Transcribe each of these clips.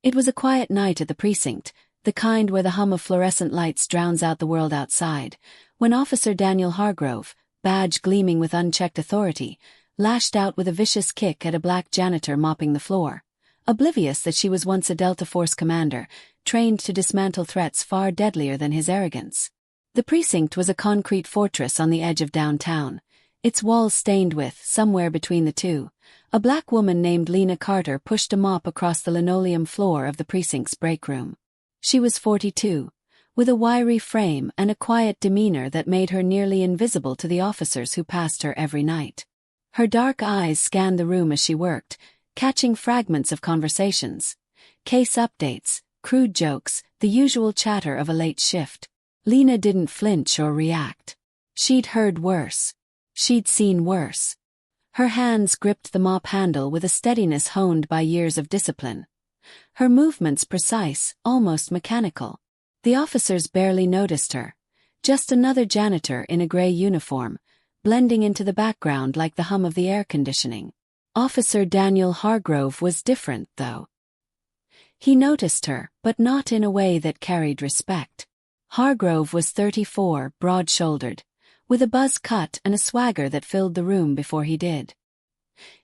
It was a quiet night at the precinct, the kind where the hum of fluorescent lights drowns out the world outside, when Officer Daniel Hargrove, badge gleaming with unchecked authority, lashed out with a vicious kick at a black janitor mopping the floor, oblivious that she was once a Delta Force commander, trained to dismantle threats far deadlier than his arrogance. The precinct was a concrete fortress on the edge of downtown, its walls stained with, somewhere between the two, a black woman named Lena Carter pushed a mop across the linoleum floor of the precinct's break room. She was 42, with a wiry frame and a quiet demeanor that made her nearly invisible to the officers who passed her every night. Her dark eyes scanned the room as she worked, catching fragments of conversations, case updates, crude jokes, the usual chatter of a late shift. Lena didn't flinch or react. She'd heard worse. She'd seen worse. Her hands gripped the mop handle with a steadiness honed by years of discipline. Her movements precise, almost mechanical. The officers barely noticed her. Just another janitor in a gray uniform, blending into the background like the hum of the air conditioning. Officer Daniel Hargrove was different, though. He noticed her, but not in a way that carried respect. Hargrove was 34, broad-shouldered, with a buzz cut and a swagger that filled the room before he did.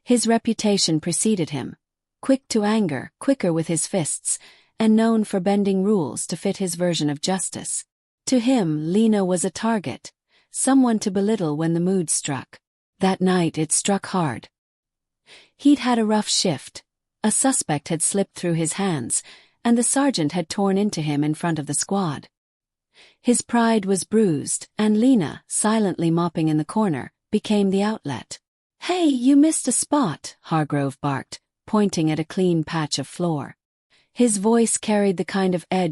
His reputation preceded him, quick to anger, quicker with his fists, and known for bending rules to fit his version of justice. To him, Lena was a target, someone to belittle when the mood struck. That night it struck hard. He'd had a rough shift. A suspect had slipped through his hands, and the sergeant had torn into him in front of the squad. His pride was bruised, and Lena, silently mopping in the corner, became the outlet. "Hey, you missed a spot," Hargrove barked, pointing at a clean patch of floor. His voice carried the kind of edge